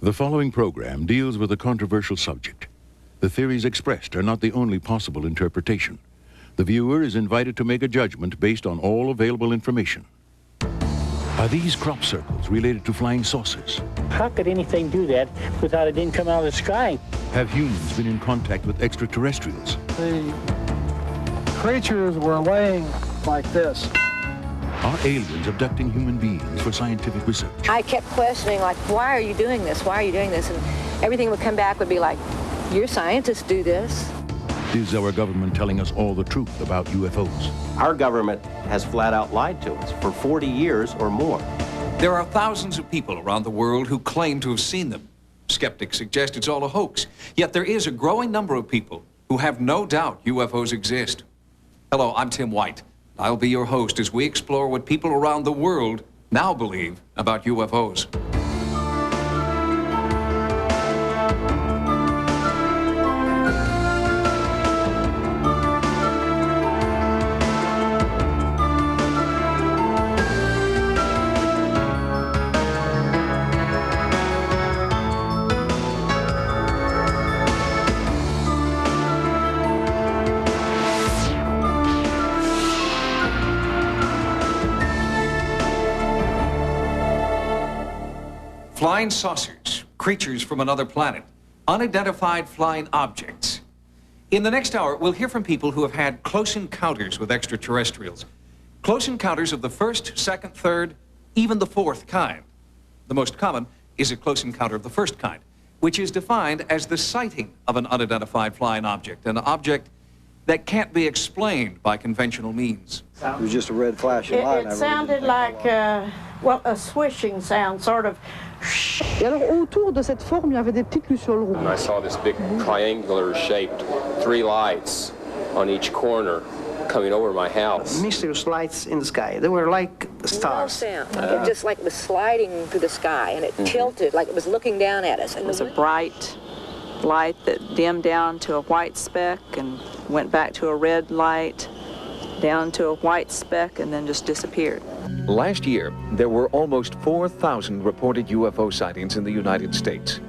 The following program deals with a controversial subject. The theories expressed are not the only possible interpretation. The viewer is invited to make a judgment based on all available information. Are these crop circles related to flying saucers? How could anything do that without it didn't come out of the sky? Have humans been in contact with extraterrestrials? The creatures were laying like this. Are aliens abducting human beings for scientific research? I kept questioning, like, why are you doing this? Why are you doing this? And everything would come back would be like, your scientists do this. Is our government telling us all the truth about UFOs? Our government has flat out lied to us for 40 years or more. There are thousands of people around the world who claim to have seen them. Skeptics suggest it's all a hoax. Yet there is a growing number of people who have no doubt UFOs exist. Hello, I'm Tim White. I'll be your host as we explore what people around the world now believe about UFOs. Flying saucers, creatures from another planet, unidentified flying objects. In the next hour, we'll hear from people who have had close encounters with extraterrestrials. Close encounters of the first, second, third, even the fourth kind. The most common is a close encounter of the first kind, which is defined as the sighting of an unidentified flying object, an object that can't be explained by conventional means. It was just a red flashing light. It sounded like, well, a swishing sound, sort of. Et alors autour de cette forme, il y avait des petites lucioles rouges. And I saw this big triangular shaped 3 lights on each corner coming over my house. Mysterious lights in the sky. They were like stars. No sound. It just like was sliding through the sky, and it tilted like it was looking down at us. It was a bright light that dimmed down to a white speck and went back to a red light, down to a white speck, and then just disappeared. Last year, there were almost 4,000 reported UFO sightings in the United States,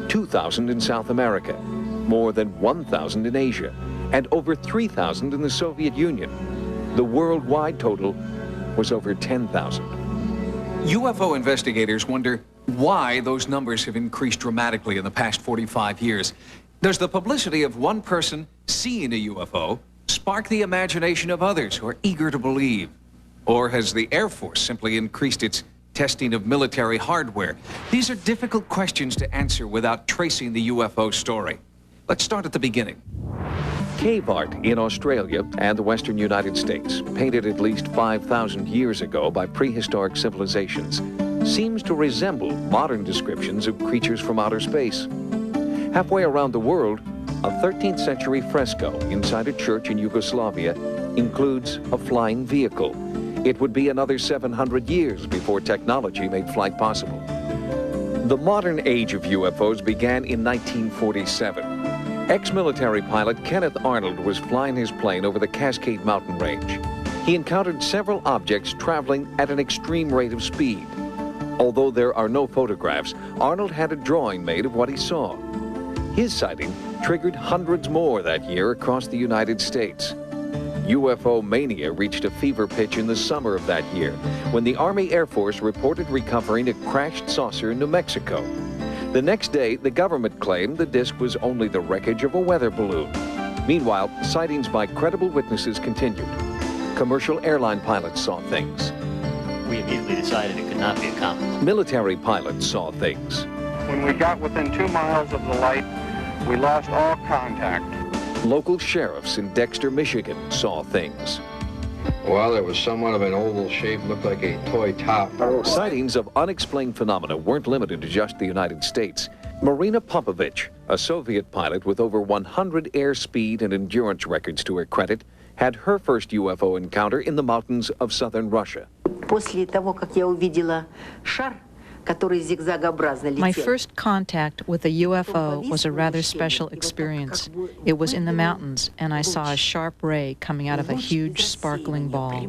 2,000 in South America, more than 1,000 in Asia, and over 3,000 in the Soviet Union. The worldwide total was over 10,000. UFO investigators wonder why those numbers have increased dramatically in the past 45 years. Does the publicity of one person seeing a UFO spark the imagination of others who are eager to believe? Or has the Air Force simply increased its testing of military hardware? These are difficult questions to answer without tracing the UFO story. Let's start at the beginning. Cave art in Australia and the western United States, painted at least 5,000 years ago by prehistoric civilizations, seems to resemble modern descriptions of creatures from outer space. Halfway around the world, a 13th century fresco inside a church in Yugoslavia includes a flying vehicle. It would be another 700 years before technology made flight possible. The modern age of UFOs began in 1947. Ex-military pilot Kenneth Arnold was flying his plane over the Cascade Mountain Range. He encountered several objects traveling at an extreme rate of speed. Although there are no photographs, Arnold had a drawing made of what he saw. His sighting triggered hundreds more that year across the United States. UFO mania reached a fever pitch in the summer of that year when the Army Air Force reported recovering a crashed saucer in New Mexico. The next day, the government claimed the disc was only the wreckage of a weather balloon. Meanwhile, sightings by credible witnesses continued. Commercial airline pilots saw things. We immediately decided it could not be accomplished. Military pilots saw things. When we got within 2 miles of the light, we lost all contact. Local sheriffs in Dexter, Michigan saw things. Well, it was somewhat of an oval shape, looked like a toy top. Sightings of unexplained phenomena weren't limited to just the United States. Marina Popovich, a Soviet pilot with over 100 airspeed and endurance records to her credit, had her first UFO encounter in the mountains of southern Russia. После того, как я увидела шар, My first contact with a UFO was a rather special experience. It was in the mountains, and I saw a sharp ray coming out of a huge sparkling ball.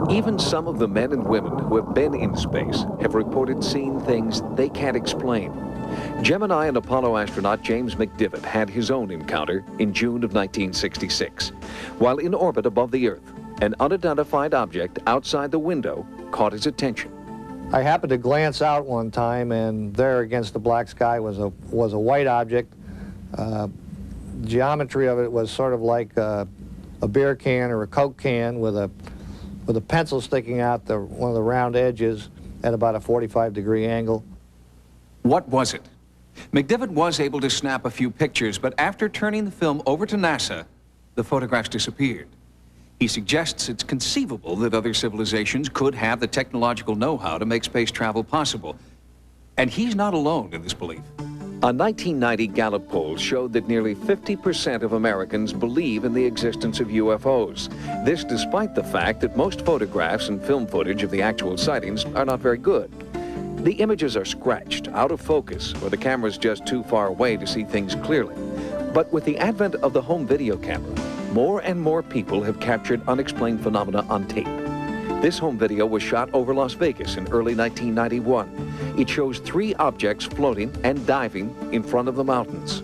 Even some of the men and women who have been in space have reported seeing things they can't explain. Gemini and Apollo astronaut James McDivitt had his own encounter in June of 1966. While in orbit above the Earth, an unidentified object outside the window caught his attention. I happened to glance out one time, and there against the black sky was a white object. Geometry of it was sort of like a beer can or a Coke can with a pencil sticking out one of the round edges at about a 45-degree angle. What was it? McDivitt was able to snap a few pictures, but after turning the film over to NASA, the photographs disappeared. He suggests it's conceivable that other civilizations could have the technological know-how to make space travel possible. And he's not alone in this belief. A 1990 Gallup poll showed that nearly 50% of Americans believe in the existence of UFOs. This despite the fact that most photographs and film footage of the actual sightings are not very good. The images are scratched, out of focus, or the camera's just too far away to see things clearly. But with the advent of the home video camera, more and more people have captured unexplained phenomena on tape. This home video was shot over Las Vegas in early 1991. It shows 3 objects floating and diving in front of the mountains.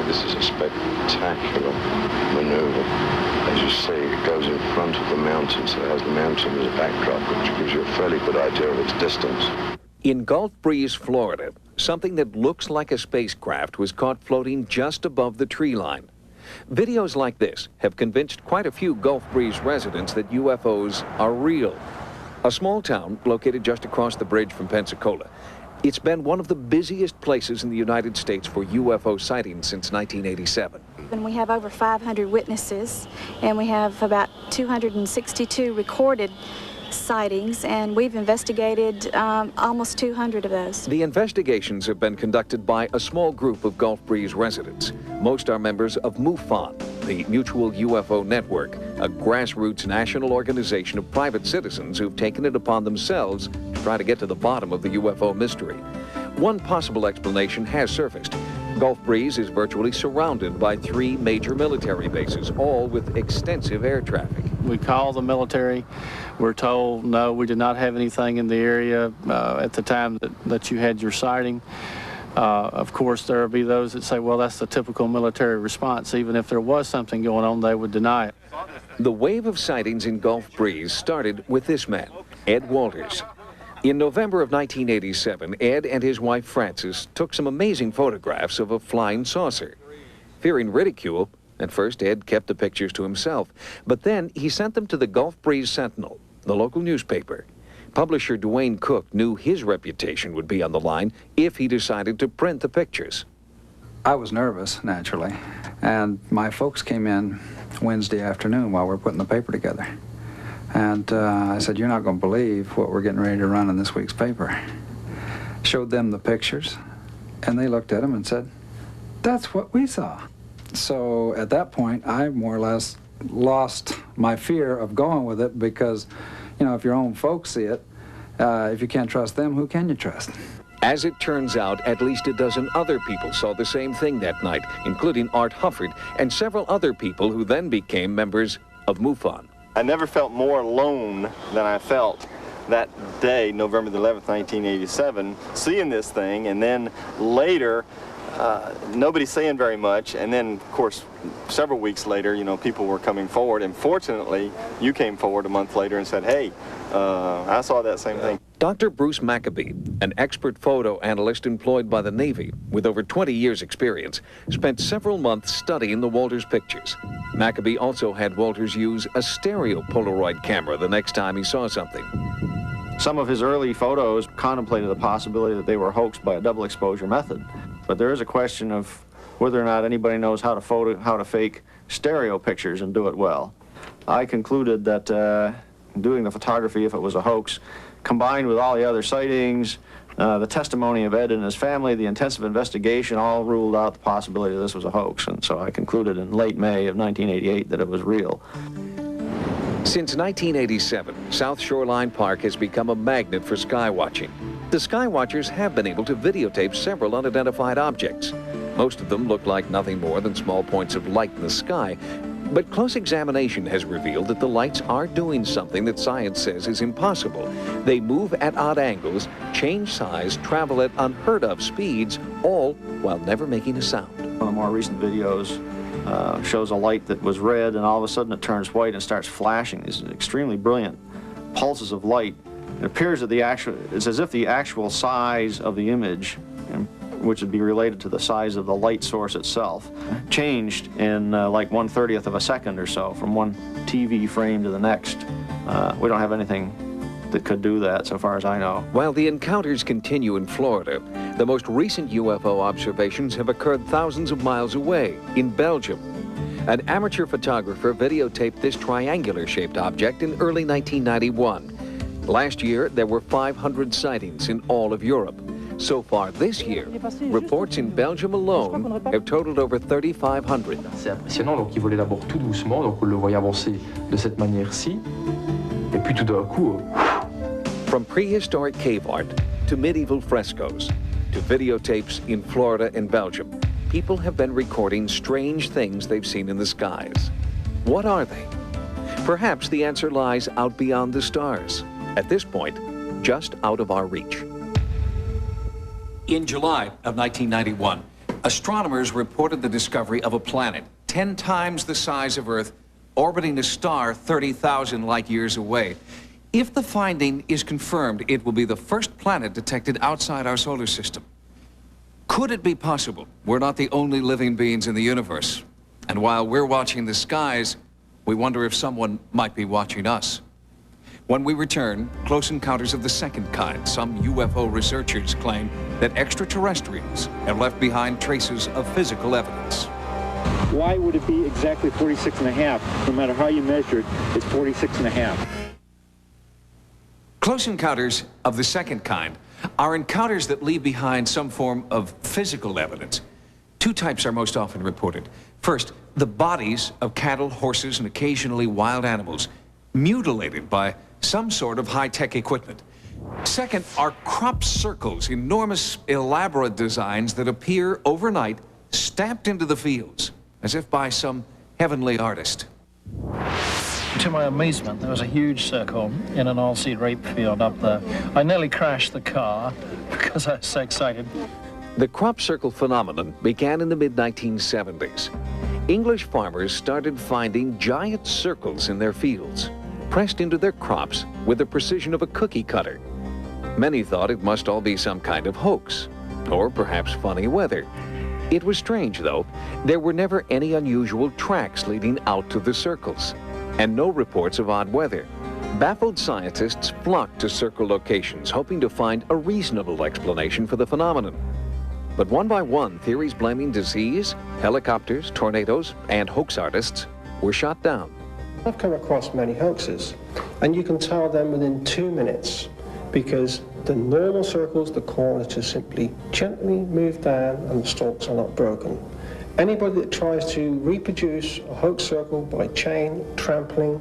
This is a spectacular maneuver. As you see, it goes in front of the mountain, so it has the mountain as a backdrop, which gives you a fairly good idea of its distance. In Gulf Breeze, Florida, something that looks like a spacecraft was caught floating just above the tree line. Videos like this have convinced quite a few Gulf Breeze residents that UFOs are real. A small town located just across the bridge from Pensacola. It's been one of the busiest places in the United States for UFO sightings since 1987. And we have over 500 witnesses, and we have about 262 recorded sightings, and we've investigated almost 200 of those. The investigations have been conducted by a small group of Gulf Breeze residents. Most are members of MUFON, the Mutual UFO Network, a grassroots national organization of private citizens who've taken it upon themselves to try to get to the bottom of the UFO mystery. One possible explanation has surfaced. Gulf Breeze is virtually surrounded by 3 major military bases, all with extensive air traffic. We call the military. We're told, no, we did not have anything in the area at the time that you had your sighting. Of course, there will be those that say, well, that's the typical military response. Even if there was something going on, they would deny it. The wave of sightings in Gulf Breeze started with this man, Ed Walters. In November of 1987, Ed and his wife Frances took some amazing photographs of a flying saucer. Fearing ridicule, at first Ed kept the pictures to himself, but then he sent them to the Gulf Breeze Sentinel, the local newspaper. Publisher Dwayne Cook knew his reputation would be on the line if he decided to print the pictures. I was nervous, naturally, and my folks came in Wednesday afternoon while we were putting the paper together. And I said, you're not going to believe what we're getting ready to run in this week's paper. Showed them the pictures, and they looked at them and said, that's what we saw. So at that point, I more or less lost my fear of going with it because, you know, if your own folks see it, if you can't trust them, who can you trust? As it turns out, at least a dozen other people saw the same thing that night, including Art Hufford and several other people who then became members of MUFON. I never felt more alone than I felt that day, November the 11th, 1987, seeing this thing, and then later, nobody saying very much, and then, of course, several weeks later, you know, people were coming forward, and fortunately, you came forward a month later and said, hey, I saw that same thing. Dr. Bruce Maccabee, an expert photo analyst employed by the Navy with over 20 years' experience, spent several months studying the Walters pictures. Maccabee also had Walters use a stereo Polaroid camera the next time he saw something. Some of his early photos contemplated the possibility that they were hoaxed by a double exposure method. But there is a question of whether or not anybody knows how to fake stereo pictures and do it well. I concluded that doing the photography, if it was a hoax, combined with all the other sightings, the testimony of Ed and his family, the intensive investigation, all ruled out the possibility that this was a hoax. And so I concluded in late May of 1988 that it was real. Since 1987, South Shoreline Park has become a magnet for skywatching. The skywatchers have been able to videotape several unidentified objects. Most of them look like nothing more than small points of light in the sky, But close examination has revealed that the lights are doing something that science says is impossible. They move at odd angles, change size, travel at unheard of speeds, all while never making a sound. One of the more recent videos shows a light that was red and all of a sudden it turns white and starts flashing. These extremely brilliant pulses of light. It appears that it's as if the actual size of the image, which would be related to the size of the light source itself, changed in like 1/30th of a second or so from one TV frame to the next. We don't have anything that could do that so far as I know. While the encounters continue in Florida, the most recent UFO observations have occurred thousands of miles away in Belgium. An amateur photographer videotaped this triangular-shaped object in early 1991. Last year, there were 500 sightings in all of Europe. So far this year, reports in Belgium alone have totaled over 3,500. C'est impressionnant, donc il volait d'abord tout doucement, donc on le voyait avancer de cette manière-ci, et puis tout d'un coup... From prehistoric cave art to medieval frescoes to videotapes in Florida and Belgium, people have been recording strange things they've seen in the skies. What are they? Perhaps the answer lies out beyond the stars. At this point, just out of our reach. In July of 1991, astronomers reported the discovery of a planet 10 times the size of Earth, orbiting a star 30,000 light years away. If the finding is confirmed, it will be the first planet detected outside our solar system. Could it be possible we're not the only living beings in the universe? And while we're watching the skies, we wonder if someone might be watching us. When we return, close encounters of the second kind. Some UFO researchers claim that extraterrestrials have left behind traces of physical evidence. Why would it be exactly 46.5? No matter how you measure it, it's 46.5. Close encounters of the second kind are encounters that leave behind some form of physical evidence. Two types are most often reported. First, the bodies of cattle, horses, and occasionally wild animals, mutilated by some sort of high-tech equipment. Second are crop circles, enormous, elaborate designs that appear overnight, stamped into the fields, as if by some heavenly artist. To my amazement, there was a huge circle in an oilseed rape field up there. I nearly crashed the car because I was so excited. The crop circle phenomenon began in the mid-1970s. English farmers started finding giant circles in their fields, pressed into their crops with the precision of a cookie cutter. Many thought it must all be some kind of hoax, or perhaps funny weather. It was strange, though. There were never any unusual tracks leading out to the circles, and no reports of odd weather. Baffled scientists flocked to circle locations, hoping to find a reasonable explanation for the phenomenon. But one by one, theories blaming disease, helicopters, tornadoes, and hoax artists were shot down. I've come across many hoaxes, and you can tell them within 2 minutes, because the normal circles, the corners just simply gently move down and the stalks are not broken. Anybody that tries to reproduce a hoax circle by chain, trampling,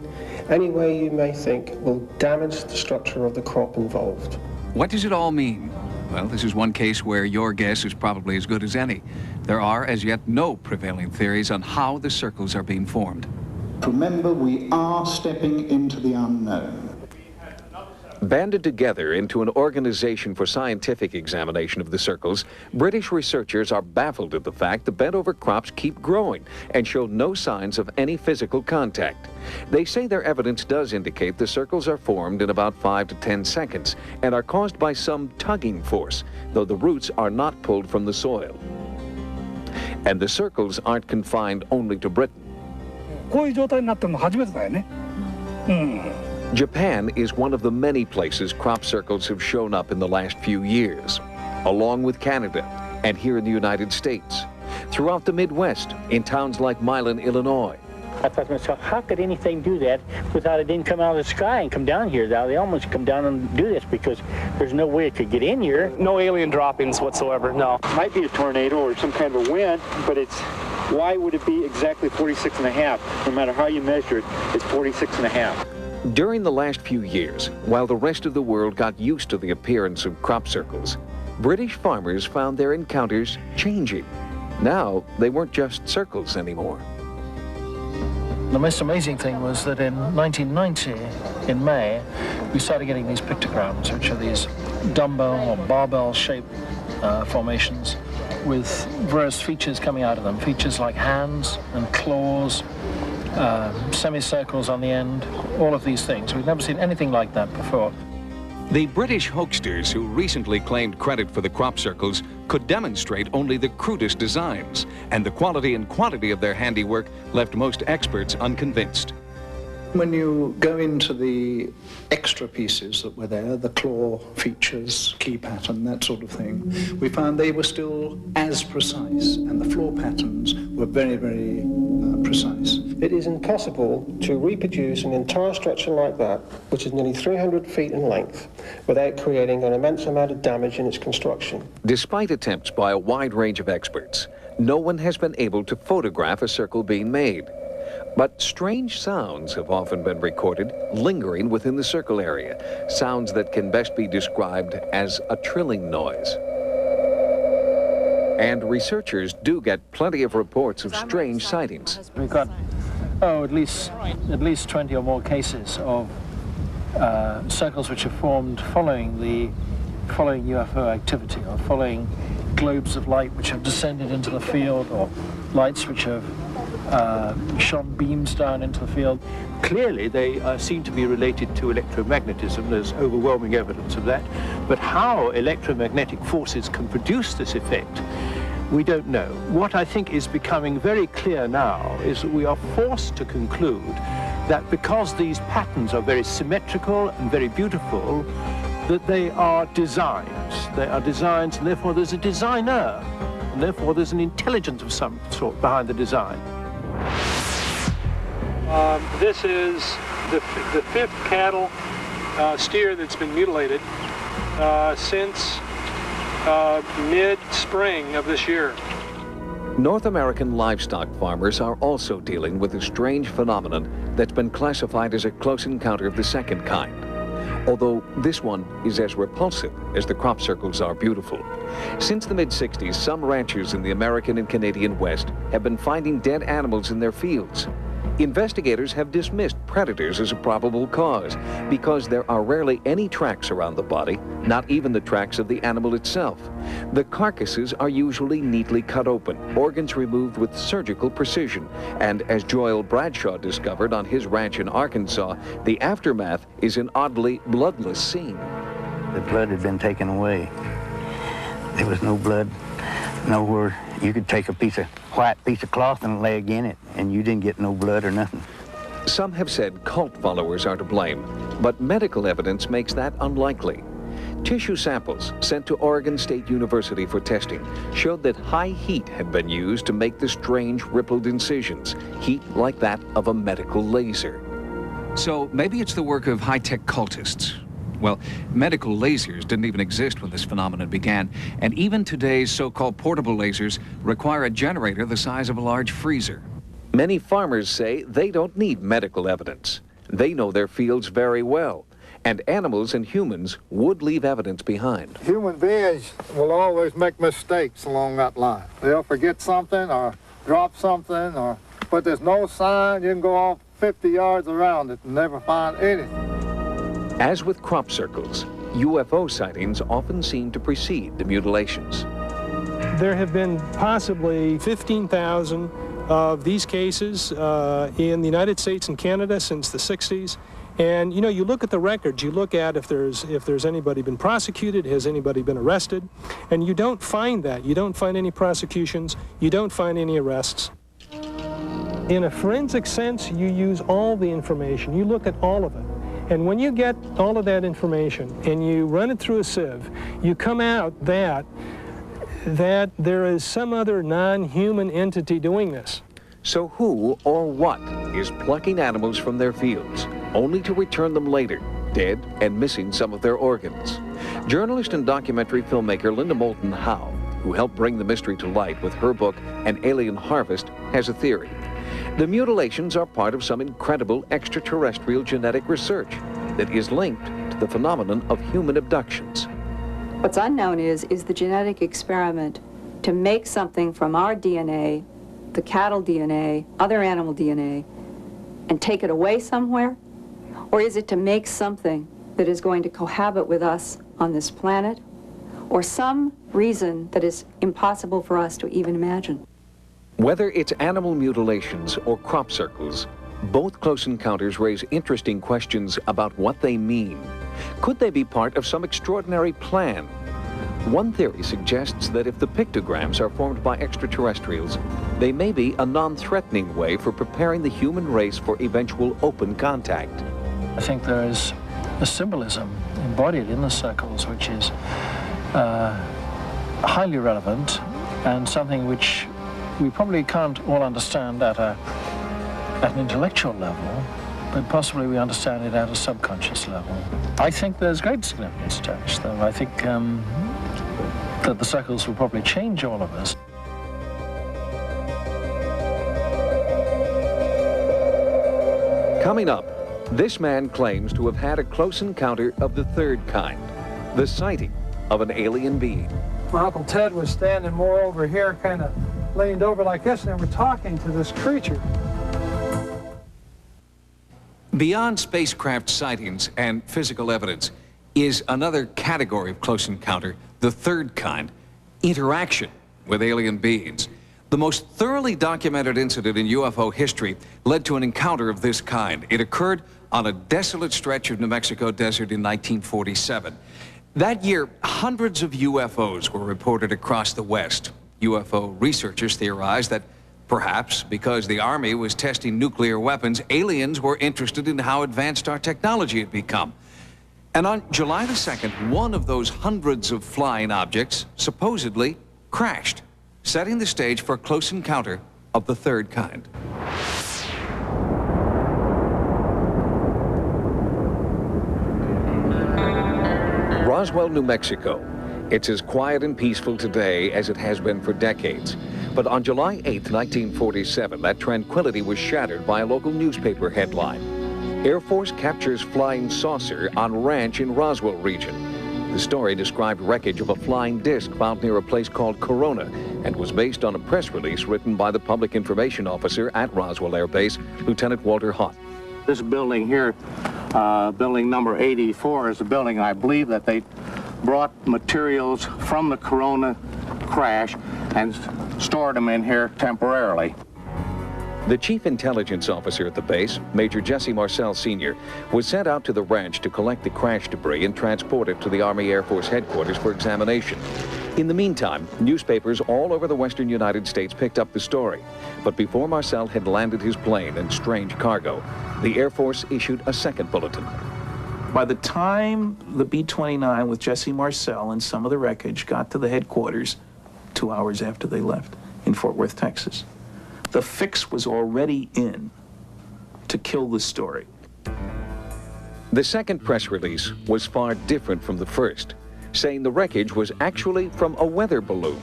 any way you may think, will damage the structure of the crop involved. What does it all mean? Well, this is one case where your guess is probably as good as any. There are, as yet, no prevailing theories on how the circles are being formed. Remember, we are stepping into the unknown. Banded together into an organization for scientific examination of the circles, British researchers are baffled at the fact the bent-over crops keep growing and show no signs of any physical contact. They say their evidence does indicate the circles are formed in about 5 to 10 seconds and are caused by some tugging force, though the roots are not pulled from the soil. And the circles aren't confined only to Britain. Japan is one of the many places crop circles have shown up in the last few years, along with Canada and here in the United States, throughout the Midwest, in towns like Milan, Illinois. I thought to myself, how could anything do that without it didn't come out of the sky and come down here? Now they almost come down and do this because there's no way it could get in here. No alien droppings whatsoever, no. Might be a tornado or some kind of a wind, but it's, why would it be exactly 46.5? No matter how you measure it, it's 46.5. During the last few years, while the rest of the world got used to the appearance of crop circles, British farmers found their encounters changing. Now, they weren't just circles anymore. The most amazing thing was that in 1990, in May, we started getting these pictograms, which are these dumbbell or barbell-shaped formations with various features coming out of them. Features like hands and claws, semicircles on the end, all of these things. We've never seen anything like that before. The British hoaxsters who recently claimed credit for the crop circles could demonstrate only the crudest designs, and the quality and quantity of their handiwork left most experts unconvinced. When you go into the extra pieces that were there, the claw features, key pattern, that sort of thing, we found they were still as precise, and the floor patterns were very, very precise. It is impossible to reproduce an entire structure like that, which is nearly 300 feet in length, without creating an immense amount of damage in its construction. Despite attempts by a wide range of experts, no one has been able to photograph a circle being made. But strange sounds have often been recorded lingering within the circle area, sounds that can best be described as a trilling noise. And researchers do get plenty of reports of strange sightings. We've got, at least 20 or more cases of circles which have formed following UFO activity, or following globes of light which have descended into the field, or lights which have shone beams down into the field. Clearly, they seem to be related to electromagnetism. There's overwhelming evidence of that. But how electromagnetic forces can produce this effect, we don't know. What I think is becoming very clear now is that we are forced to conclude that because these patterns are very symmetrical and very beautiful, that they are designs. They are designs, and therefore there's a designer, and therefore there's an intelligence of some sort behind the design. This is the fifth cattle steer that's been mutilated since mid-spring of this year. North American livestock farmers are also dealing with a strange phenomenon that's been classified as a close encounter of the second kind, although this one is as repulsive as the crop circles are beautiful. Since the mid-60s, some ranchers in the American and Canadian West have been finding dead animals in their fields. Investigators have dismissed predators as a probable cause because there are rarely any tracks around the body, not even the tracks of the animal itself. The carcasses are usually neatly cut open, organs removed with surgical precision, and as Joel Bradshaw discovered on his ranch in Arkansas, the aftermath is an oddly bloodless scene. The blood had been taken away. There was no blood nowhere. You could take a white piece of cloth and a leg in it, and you didn't get no blood or nothing. Some have said cult followers are to blame, but medical evidence makes that unlikely. Tissue samples sent to Oregon State University for testing showed that high heat had been used to make the strange rippled incisions, heat like that of a medical laser. So maybe it's the work of high-tech cultists. Well, medical lasers didn't even exist when this phenomenon began, and even today's so-called portable lasers require a generator the size of a large freezer. Many farmers say they don't need medical evidence. They know their fields very well, and animals and humans would leave evidence behind. Human beings will always make mistakes along that line. They'll forget something or drop something, but there's no sign. You can go off 50 yards around it and never find anything. As with crop circles, UFO sightings often seem to precede the mutilations. There have been possibly 15,000 of these cases in the United States and Canada since the 60s. And, you look at the records, you look at if there's anybody been prosecuted, has anybody been arrested, and you don't find that. You don't find any prosecutions, you don't find any arrests. In a forensic sense, you use all the information, you look at all of it. And when you get all of that information and you run it through a sieve, you come out that there is some other non-human entity doing this. So who or what is plucking animals from their fields, only to return them later, dead and missing some of their organs? Journalist and documentary filmmaker Linda Moulton Howe, who helped bring the mystery to light with her book, An Alien Harvest, has a theory. The mutilations are part of some incredible extraterrestrial genetic research that is linked to the phenomenon of human abductions. What's unknown is the genetic experiment to make something from our DNA, the cattle DNA, other animal DNA, and take it away somewhere? Or is it to make something that is going to cohabit with us on this planet? Or some reason that is impossible for us to even imagine? Whether it's animal mutilations or crop circles, both close encounters raise interesting questions about what they mean. Could they be part of some extraordinary plan? One theory suggests that if the pictograms are formed by extraterrestrials, they may be a non-threatening way for preparing the human race for eventual open contact. I think there is a symbolism embodied in the circles which is highly relevant and something which we probably can't all understand at an intellectual level, but possibly we understand it at a subconscious level. I think there's great significance attached, though. I think that the circles will probably change all of us. Coming up, this man claims to have had a close encounter of the third kind, the sighting of an alien being. My Uncle Ted was standing more over here, kind of leaned over like this, and we're talking to this creature. Beyond spacecraft sightings and physical evidence is another category of close encounter, the third kind, interaction with alien beings. The most thoroughly documented incident in UFO history led to an encounter of this kind. It occurred on a desolate stretch of New Mexico desert in 1947. That year, hundreds of UFOs were reported across the West. UFO researchers theorized that perhaps because the Army was testing nuclear weapons, aliens were interested in how advanced our technology had become. And on July the 2nd, one of those hundreds of flying objects supposedly crashed, setting the stage for a close encounter of the third kind. Roswell, New Mexico. It's as quiet and peaceful today as it has been for decades. But on July 8, 1947, that tranquility was shattered by a local newspaper headline. Air Force captures flying saucer on ranch in Roswell region. The story described wreckage of a flying disc found near a place called Corona and was based on a press release written by the public information officer at Roswell Air Base, Lieutenant Walter Hott. This building here, building number 84, is a building I believe that they brought materials from the Corona crash and stored them in here temporarily. The chief intelligence officer at the base, Major Jesse Marcel Sr., was sent out to the ranch to collect the crash debris and transport it to the Army Air Force headquarters for examination. In the meantime, newspapers all over the western United States picked up the story. But before Marcel had landed his plane and strange cargo, the Air Force issued a second bulletin. By the time the B-29 with Jesse Marcel and some of the wreckage got to the headquarters 2 hours after they left in Fort Worth, Texas, the fix was already in to kill the story. The second press release was far different from the first, saying the wreckage was actually from a weather balloon.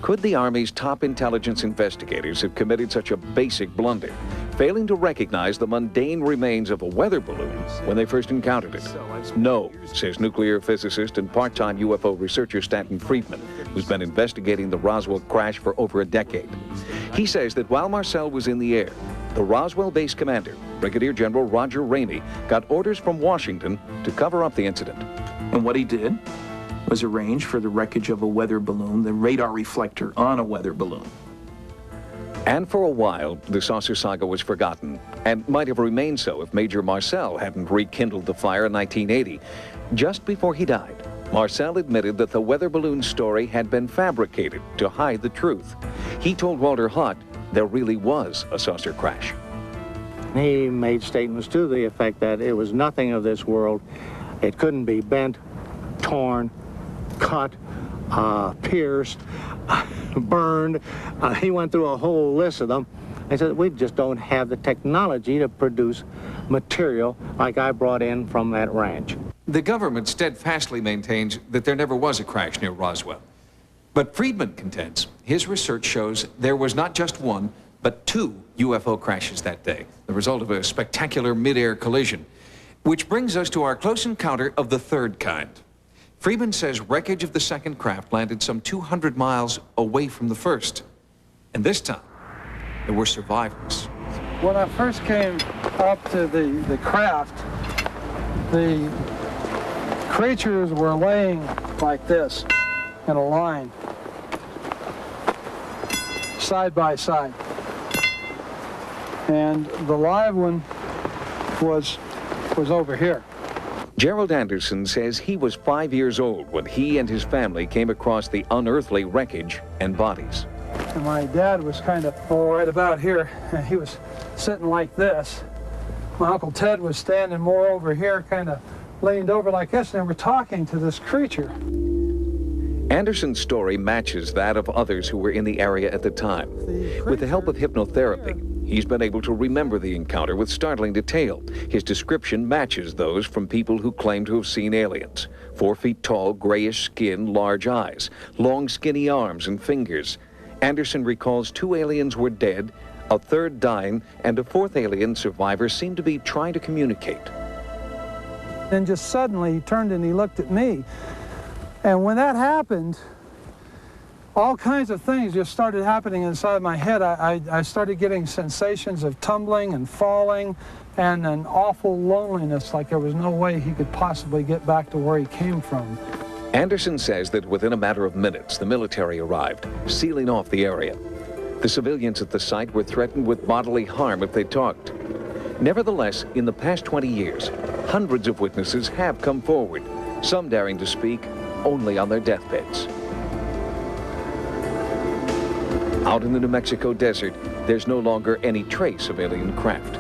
Could the Army's top intelligence investigators have committed such a basic blunder, failing to recognize the mundane remains of a weather balloon when they first encountered it? No, says nuclear physicist and part-time UFO researcher Stanton Friedman, who's been investigating the Roswell crash for over a decade. He says that while Marcel was in the air, the Roswell base commander, Brigadier General Roger Ramey, got orders from Washington to cover up the incident. And what he did was arrange for the wreckage of a weather balloon, the radar reflector on a weather balloon. And for a while, the saucer saga was forgotten, and might have remained so if Major Marcel hadn't rekindled the fire in 1980. Just before he died, Marcel admitted that the weather balloon story had been fabricated to hide the truth. He told Walter Hott there really was a saucer crash. He made statements to the effect that it was nothing of this world. It couldn't be bent, torn, cut, pierced, burned. He went through a whole list of them. He said, we just don't have the technology to produce material like I brought in from that ranch. The government steadfastly maintains that there never was a crash near Roswell. But Friedman contends his research shows there was not just one, but two UFO crashes that day, the result of a spectacular mid-air collision. Which brings us to our close encounter of the third kind. Friedman says wreckage of the second craft landed some 200 miles away from the first. And this time, there were survivors. When I first came up to the craft, the creatures were laying like this in a line, side by side. And the live one was over here. Gerald Anderson says he was 5 years old when he and his family came across the unearthly wreckage and bodies. And my dad was kind of right about here, and he was sitting like this. My Uncle Ted was standing more over here, kind of leaned over like this, and they were talking to this creature. Anderson's story matches that of others who were in the area at the time. With the help of hypnotherapy, he's been able to remember the encounter with startling detail. His description matches those from people who claim to have seen aliens. 4 feet tall, grayish skin, large eyes, long skinny arms and fingers. Anderson recalls 2 aliens were dead, a third dying, and a 4th alien survivor seemed to be trying to communicate. Then just suddenly he turned and he looked at me. And when that happened, all kinds of things just started happening inside my head. I started getting sensations of tumbling and falling and an awful loneliness, like there was no way he could possibly get back to where he came from. Anderson says that within a matter of minutes, the military arrived, sealing off the area. The civilians at the site were threatened with bodily harm if they talked. Nevertheless, in the past 20 years, hundreds of witnesses have come forward, some daring to speak only on their deathbeds. Out in the New Mexico desert, there's no longer any trace of alien craft.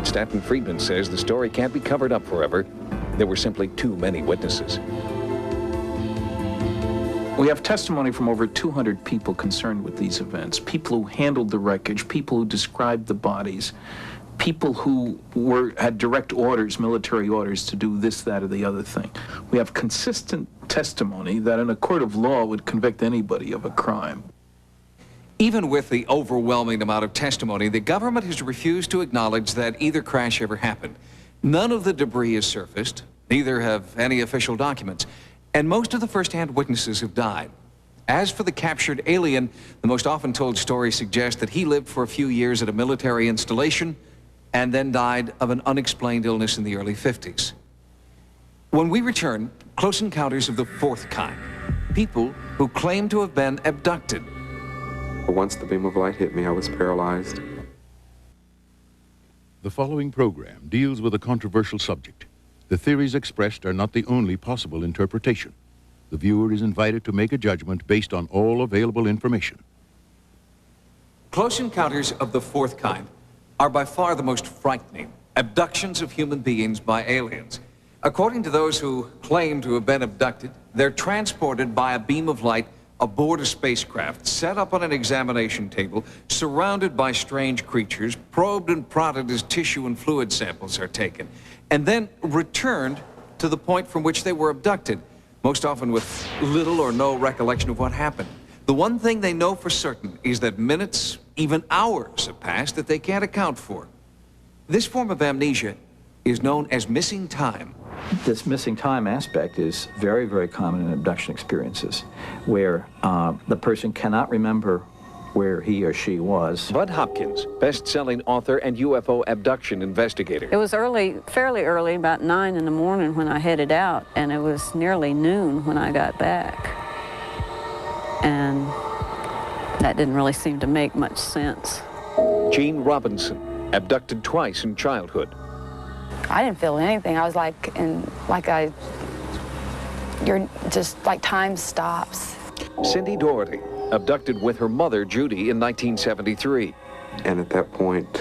Stanton Friedman says the story can't be covered up forever. There were simply too many witnesses. We have testimony from over 200 people concerned with these events, people who handled the wreckage, people who described the bodies, people who had direct orders, military orders, to do this, that, or the other thing. We have consistent testimony that in a court of law would convict anybody of a crime. Even with the overwhelming amount of testimony, the government has refused to acknowledge that either crash ever happened. None of the debris has surfaced, neither have any official documents, and most of the first-hand witnesses have died. As for the captured alien, the most often told story suggests that he lived for a few years at a military installation and then died of an unexplained illness in the early 50s. When we return, close encounters of the 4th kind, people who claim to have been abducted. Once the beam of light hit me, I was paralyzed. The following program deals with a controversial subject. The theories expressed are not the only possible interpretation. The viewer is invited to make a judgment based on all available information. Close encounters of the 4th kind are by far the most frightening abductions of human beings by aliens. According to those who claim to have been abducted, they're transported by a beam of light aboard a spacecraft, set up on an examination table, surrounded by strange creatures, probed and prodded as tissue and fluid samples are taken, and then returned to the point from which they were abducted, most often with little or no recollection of what happened. The one thing they know for certain is that minutes, even hours have passed that they can't account for. This form of amnesia is known as missing time. This missing time aspect is very, very common in abduction experiences, where the person cannot remember where he or she was. Bud Hopkins, best-selling author and UFO abduction investigator. It was early, fairly early, about 9 in the morning when I headed out, and it was nearly noon when I got back. And that didn't really seem to make much sense. Jean Robinson, abducted twice in childhood. I didn't feel anything. I was you're just like time stops. Cindy Doherty, abducted with her mother, Judy, in 1973. And at that point,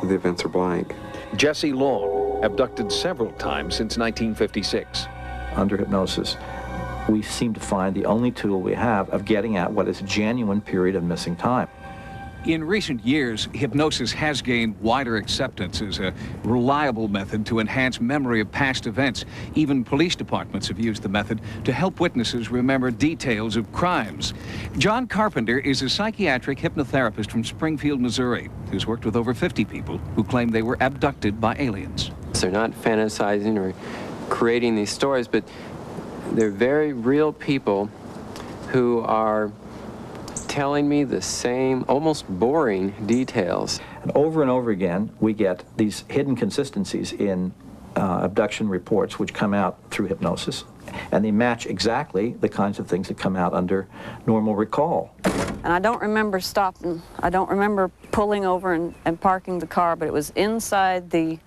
the events are blank. Jesse Long, abducted several times since 1956. Under hypnosis, we seem to find the only tool we have of getting at what is a genuine period of missing time. In recent years, hypnosis has gained wider acceptance as a reliable method to enhance memory of past events. Even police departments have used the method to help witnesses remember details of crimes. John Carpenter is a psychiatric hypnotherapist from Springfield, Missouri, who's worked with over 50 people who claim they were abducted by aliens. They're not fantasizing or creating these stories, but they're very real people who are telling me the same, almost boring details. And over again, we get these hidden consistencies in abduction reports which come out through hypnosis, and they match exactly the kinds of things that come out under normal recall. And I don't remember stopping. I don't remember pulling over and parking the car, but it was inside the,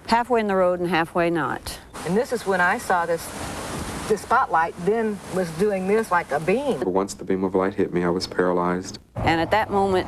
halfway in the road and halfway not. And this is when I saw this spotlight then was doing this like a beam. Once the beam of light hit me, I was paralyzed. And at that moment,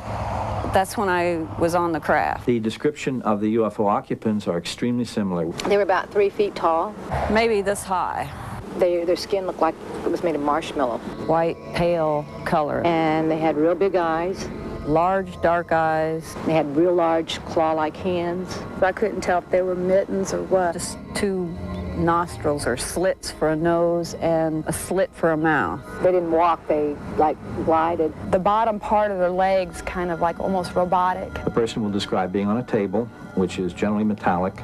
that's when I was on the craft. The description of the UFO occupants are extremely similar. They were about 3 feet tall. Maybe this high. Their skin looked like it was made of marshmallow. White, pale color. And they had real big eyes. Large, dark eyes. They had real large claw-like hands. I couldn't tell if they were mittens or what. Just two nostrils or slits for a nose and a slit for a mouth. They didn't walk, they like glided. The bottom part of their legs kind of like almost robotic. The person will describe being on a table, which is generally metallic.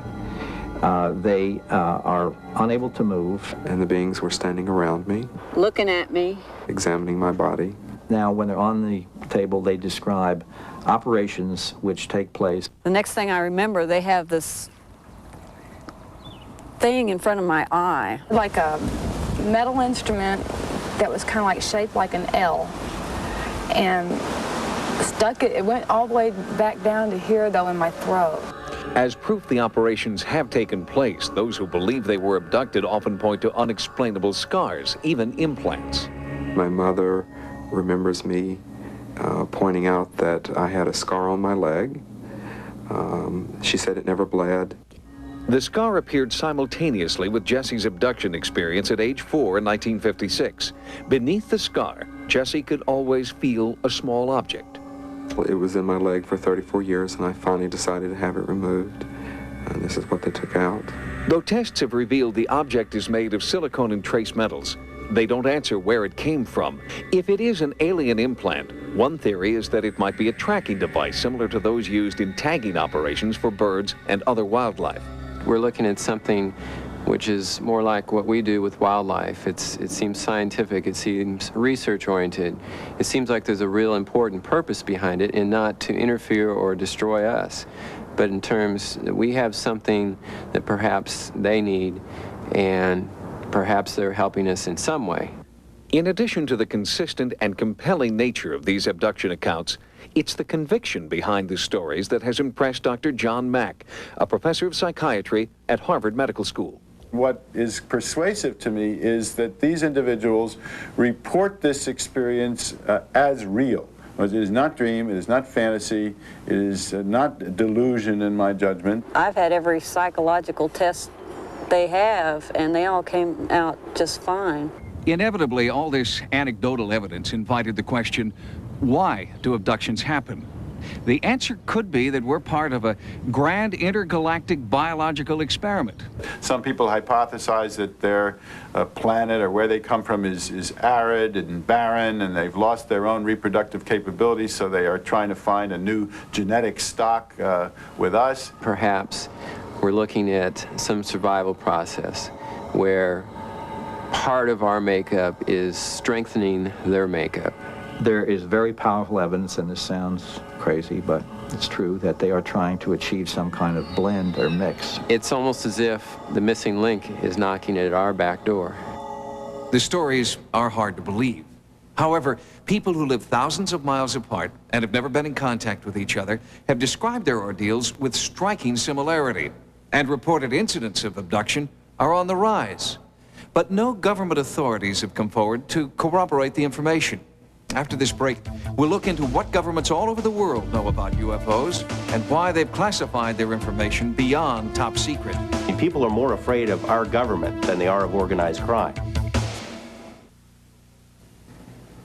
They are unable to move. And the beings were standing around me, looking at me, examining my body. Now, when they're on the table, they describe operations which take place. The next thing I remember, they have this thing in front of my eye. Like a metal instrument that was kind of like shaped like an L. And it went all the way back down to here, though, in my throat. As proof the operations have taken place, those who believe they were abducted often point to unexplainable scars, even implants. My mother remembers me pointing out that I had a scar on my leg. She said it never bled. The scar appeared simultaneously with Jesse's abduction experience at age 4 in 1956. Beneath the scar, Jesse could always feel a small object. It was in my leg for 34 years, and I finally decided to have it removed. And this is what they took out. Though tests have revealed the object is made of silicone and trace metals, they don't answer where it came from. If it is an alien implant, one theory is that it might be a tracking device similar to those used in tagging operations for birds and other wildlife. We're looking at something which is more like what we do with wildlife. It seems scientific, it seems research-oriented. It seems like there's a real important purpose behind it, and not to interfere or destroy us, but in terms that we have something that perhaps they need, and perhaps they're helping us in some way. In addition to the consistent and compelling nature of these abduction accounts, it's the conviction behind the stories that has impressed Dr. John Mack, a professor of psychiatry at Harvard Medical School. What is persuasive to me is that these individuals report this experience as real. It is not dream, it is not fantasy, it is not delusion in my judgment. I've had every psychological test they have, and they all came out just fine. Inevitably, all this anecdotal evidence invited the question, why do abductions happen? The answer could be that we're part of a grand intergalactic biological experiment. Some people hypothesize that their planet or where they come from is arid and barren, and they've lost their own reproductive capabilities, so they are trying to find a new genetic stock with us. Perhaps we're looking at some survival process where part of our makeup is strengthening their makeup. There is very powerful evidence, and this sounds crazy, but it's true, that they are trying to achieve some kind of blend or mix. It's almost as if the missing link is knocking at our back door. The stories are hard to believe. However, people who live thousands of miles apart and have never been in contact with each other have described their ordeals with striking similarity, and reported incidents of abduction are on the rise. But no government authorities have come forward to corroborate the information. After this break, we'll look into what governments all over the world know about UFOs and why they've classified their information beyond top secret. People are more afraid of our government than they are of organized crime.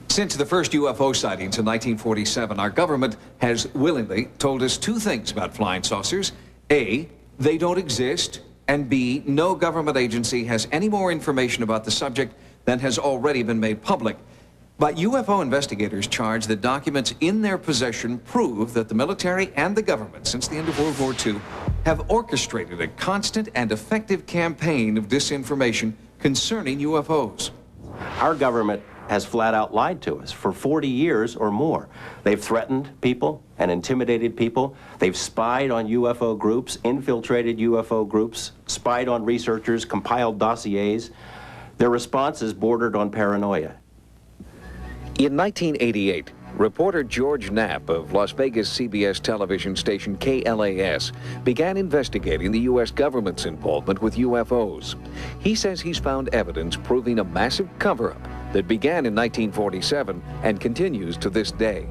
Since the first UFO sightings in 1947, our government has willingly told us two things about flying saucers. A, they don't exist, and B, no government agency has any more information about the subject than has already been made public. But UFO investigators charge that documents in their possession prove that the military and the government, since the end of World War II, have orchestrated a constant and effective campaign of disinformation concerning UFOs. Our government has flat out lied to us for 40 years or more. They've threatened people and intimidated people. They've spied on UFO groups, infiltrated UFO groups, spied on researchers, compiled dossiers. Their response is bordered on paranoia. In 1988, reporter George Knapp of Las Vegas CBS television station KLAS began investigating the U.S. government's involvement with UFOs. He says he's found evidence proving a massive cover-up that began in 1947 and continues to this day.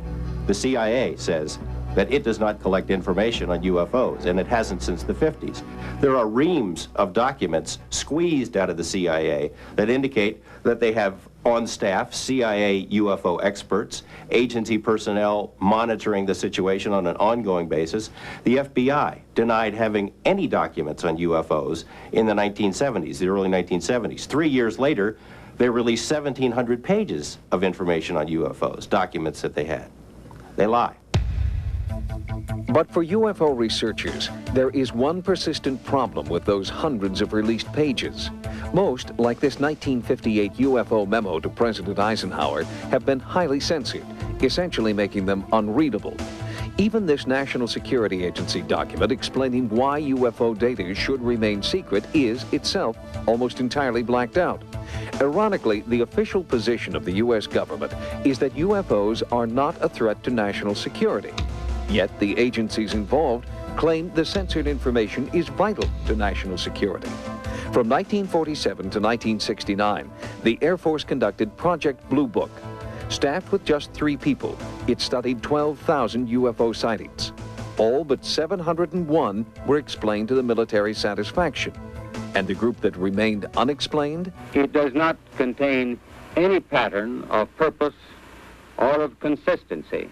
The CIA says that it does not collect information on UFOs, and it hasn't since the 50s. There are reams of documents squeezed out of the CIA that indicate that they have on staff CIA UFO experts, agency personnel monitoring the situation on an ongoing basis. The FBI denied having any documents on UFOs in the 1970s, the early 1970s. 3 years later, they released 1,700 pages of information on UFOs, documents that they had. They lie. But for UFO researchers, there is one persistent problem with those hundreds of released pages. Most, like this 1958 UFO memo to President Eisenhower, have been highly censored, essentially making them unreadable. Even this National Security Agency document explaining why UFO data should remain secret is itself almost entirely blacked out. Ironically, the official position of the U.S. government is that UFOs are not a threat to national security. Yet the agencies involved claim the censored information is vital to national security. From 1947 to 1969, the Air Force conducted Project Blue Book. Staffed with just 3 people, it studied 12,000 UFO sightings. All but 701 were explained to the military's satisfaction. And the group that remained unexplained? It does not contain any pattern of purpose or of consistency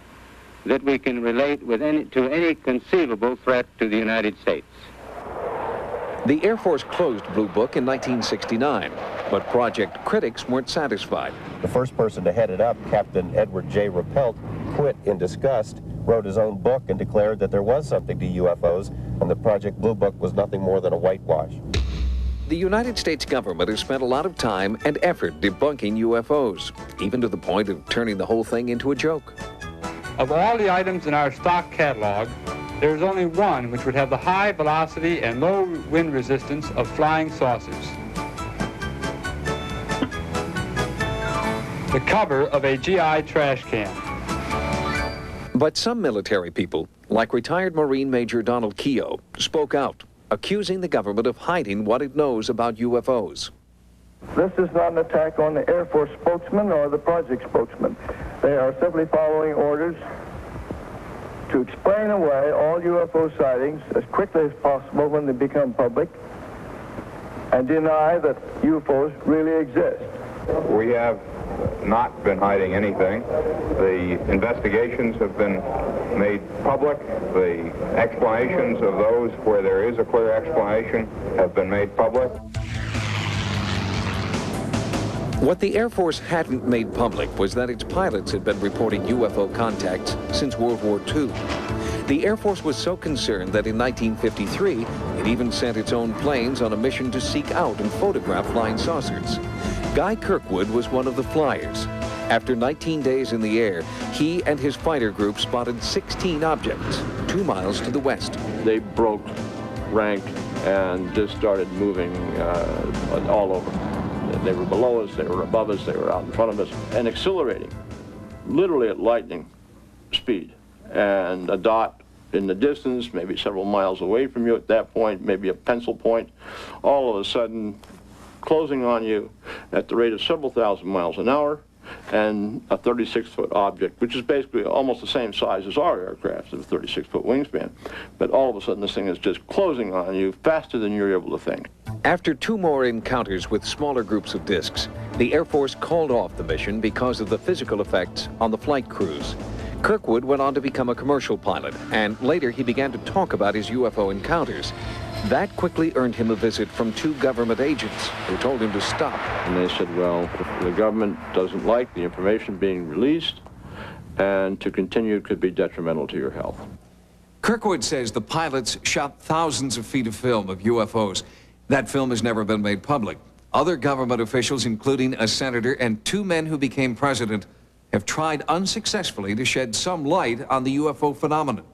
that we can relate with to any conceivable threat to the United States. The Air Force closed Blue Book in 1969, but project critics weren't satisfied. The first person to head it up, Captain Edward J. Rappelt, quit in disgust, wrote his own book, and declared that there was something to UFOs, and the Project Blue Book was nothing more than a whitewash. The United States government has spent a lot of time and effort debunking UFOs, even to the point of turning the whole thing into a joke. Of all the items in our stock catalog, there is only one which would have the high velocity and low wind resistance of flying saucers. The cover of a GI trash can. But some military people, like retired Marine Major Donald Keogh, spoke out, accusing the government of hiding what it knows about UFOs. This is not an attack on the Air Force spokesman or the project spokesman. They are simply following orders to explain away all UFO sightings as quickly as possible when they become public and deny that UFOs really exist. We have not been hiding anything. The investigations have been made public. The explanations of those where there is a clear explanation have been made public. What the Air Force hadn't made public was that its pilots had been reporting UFO contacts since World War II. The Air Force was so concerned that in 1953, it even sent its own planes on a mission to seek out and photograph flying saucers. Guy Kirkwood was one of the flyers. After 19 days in the air, he and his fighter group spotted 16 objects, 2 miles to the west. They broke rank and just started moving all over. They were below us, they were above us, they were out in front of us, and accelerating, literally at lightning speed. And a dot in the distance, maybe several miles away from you at that point, maybe a pencil point, all of a sudden closing on you at the rate of several thousand miles an hour, and a 36-foot object, which is basically almost the same size as our aircraft, of a 36-foot wingspan. But all of a sudden, this thing is just closing on you faster than you're able to think. After 2 more encounters with smaller groups of discs, the Air Force called off the mission because of the physical effects on the flight crews. Kirkwood went on to become a commercial pilot, and later he began to talk about his UFO encounters. That quickly earned him a visit from 2 government agents who told him to stop. And they said, well, the government doesn't like the information being released, and to continue could be detrimental to your health. Kirkwood says the pilots shot thousands of feet of film of UFOs. That film has never been made public. Other government officials, including a senator and 2 men who became president, have tried unsuccessfully to shed some light on the UFO phenomenon.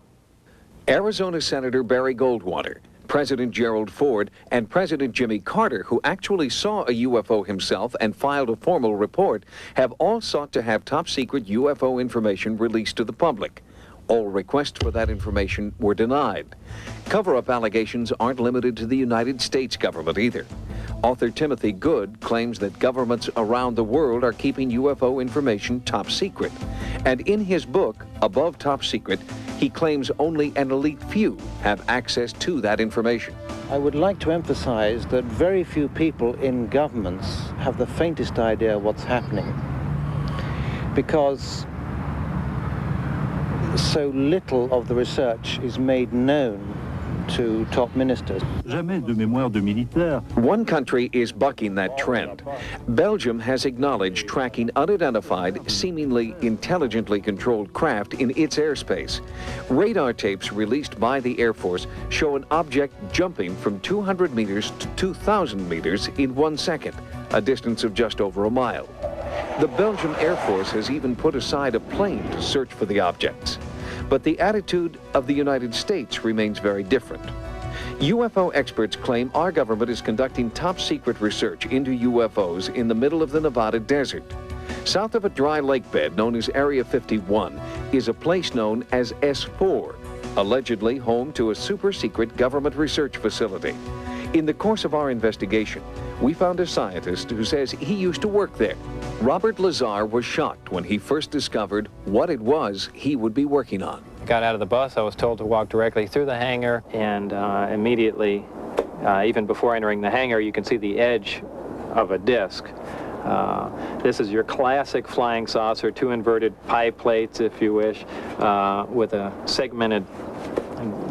Arizona Senator Barry Goldwater, President Gerald Ford, and President Jimmy Carter, who actually saw a UFO himself and filed a formal report, have all sought to have top-secret UFO information released to the public. All requests for that information were denied. Cover-up allegations aren't limited to the United States government either. Author Timothy Good claims that governments around the world are keeping UFO information top secret. And in his book, Above Top Secret, he claims only an elite few have access to that information. I would like to emphasize that very few people in governments have the faintest idea what's happening, because so little of the research is made known to top ministers. One country is bucking that trend. Belgium has acknowledged tracking unidentified, seemingly intelligently controlled craft in its airspace. Radar tapes released by the Air Force show an object jumping from 200 meters to 2,000 meters in 1 second, a distance of just over a mile. The Belgian Air Force has even put aside a plane to search for the objects. But the attitude of the United States remains very different. UFO experts claim our government is conducting top-secret research into UFOs in the middle of the Nevada desert. South of a dry lake bed known as Area 51 is a place known as S4, allegedly home to a super-secret government research facility. In the course of our investigation, we found a scientist who says he used to work there. Robert Lazar was shocked when he first discovered what it was he would be working on. I got out of the bus. I was told to walk directly through the hangar, and immediately, even before entering the hangar, you can see the edge of a disc. This is your classic flying saucer, 2 inverted pie plates, if you wish, with a segmented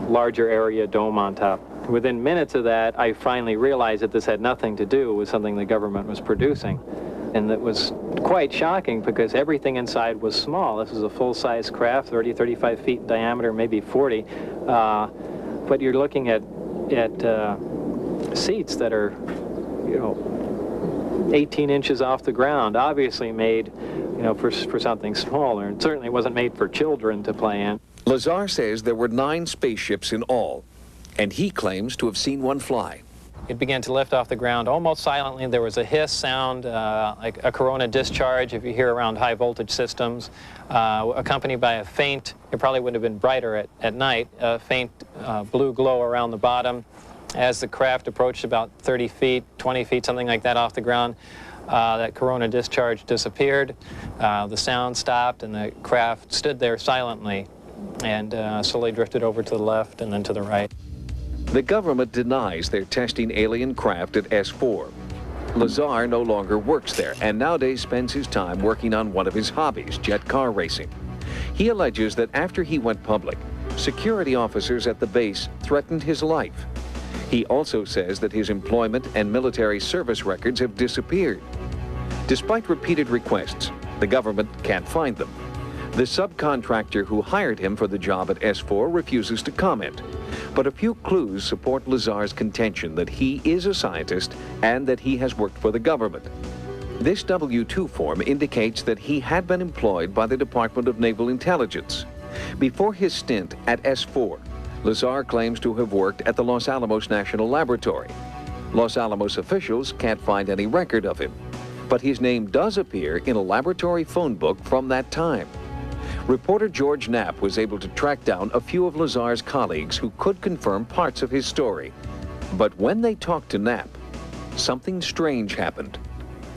larger area dome on top. Within minutes of that, I finally realized that this had nothing to do with something the government was producing. And it was quite shocking because everything inside was small. This is a full-size craft, 30, 35 feet in diameter, maybe 40. But you're looking at seats that are, 18 inches off the ground, obviously made, for something smaller. And certainly wasn't made for children to play in. Lazar says there were 9 spaceships in all, and he claims to have seen one fly. It began to lift off the ground almost silently. There was a hiss sound, like a corona discharge, if you hear around high voltage systems, accompanied by a faint, it probably would have been brighter at night, a faint blue glow around the bottom. As the craft approached about 30 feet, 20 feet, something like that off the ground, that corona discharge disappeared. The sound stopped, and the craft stood there silently and slowly drifted over to the left and then to the right. The government denies they're testing alien craft at S4. Lazar no longer works there and nowadays spends his time working on one of his hobbies, jet car racing. He alleges that after he went public, security officers at the base threatened his life. He also says that his employment and military service records have disappeared. Despite repeated requests, the government can't find them. The subcontractor who hired him for the job at S4 refuses to comment. But a few clues support Lazar's contention that he is a scientist and that he has worked for the government. This W-2 form indicates that he had been employed by the Department of Naval Intelligence. Before his stint at S4, Lazar claims to have worked at the Los Alamos National Laboratory. Los Alamos officials can't find any record of him, but his name does appear in a laboratory phone book from that time. Reporter George Knapp was able to track down a few of Lazar's colleagues who could confirm parts of his story. But when they talked to Knapp, something strange happened.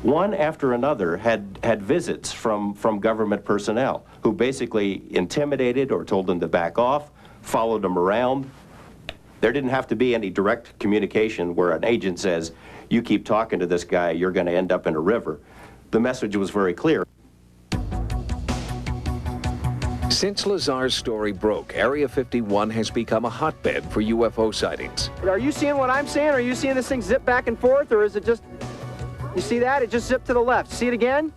One after another had visits from government personnel who basically intimidated or told them to back off, followed them around. There didn't have to be any direct communication where an agent says, you keep talking to this guy, you're going to end up in a river. The message was very clear. Since Lazar's story broke, Area 51 has become a hotbed for UFO sightings. Are you seeing what I'm seeing? Are you seeing this thing zip back and forth, or is it just, you see that? It just zipped to the left. See it again?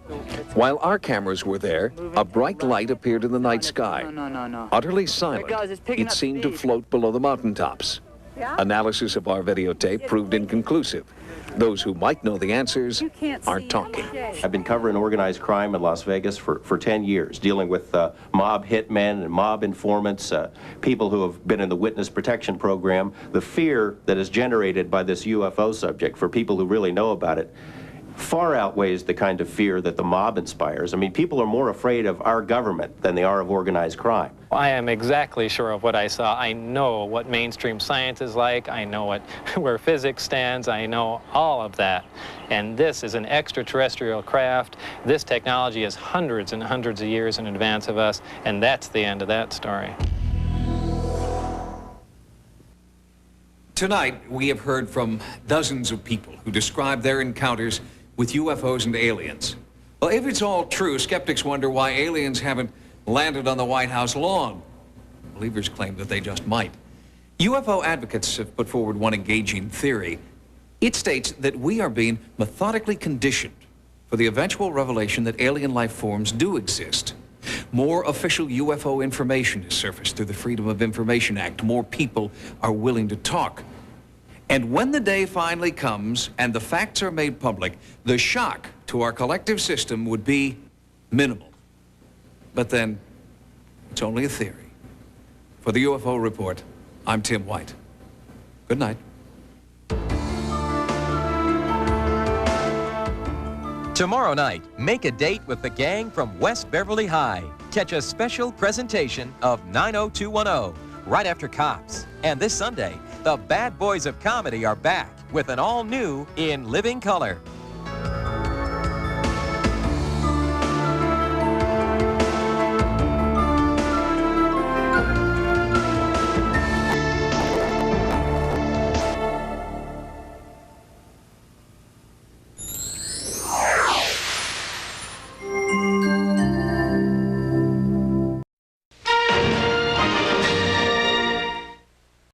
While our cameras were there, a bright light appeared in the night sky. No. Utterly silent, it seemed to float below the mountaintops. Analysis of our videotape proved inconclusive. Those who might know the answers aren't talking. I've been covering organized crime in Las Vegas for 10 years, dealing with mob hitmen and mob informants, people who have been in the witness protection program. The fear that is generated by this UFO subject for people who really know about it far outweighs the kind of fear that the mob inspires. I mean, people are more afraid of our government than they are of organized crime. I am exactly sure of what I saw. I know what mainstream science is like. I know where physics stands. I know all of that. And this is an extraterrestrial craft. This technology is hundreds and hundreds of years in advance of us, and that's the end of that story. Tonight, we have heard from dozens of people who describe their encounters with UFOs and aliens. Well, if it's all true, skeptics wonder why aliens haven't landed on the White House lawn. Believers claim that they just might. UFO advocates have put forward one engaging theory. It states that we are being methodically conditioned for the eventual revelation that alien life forms do exist. More official UFO information has surfaced through the Freedom of Information Act. More people are willing to talk. And when the day finally comes and the facts are made public, the shock to our collective system would be minimal. But then, it's only a theory. For the UFO Report, I'm Tim White. Good night. Tomorrow night, make a date with the gang from West Beverly High. Catch a special presentation of 90210 right after Cops. And this Sunday, the Bad Boys of Comedy are back with an all-new In Living Color.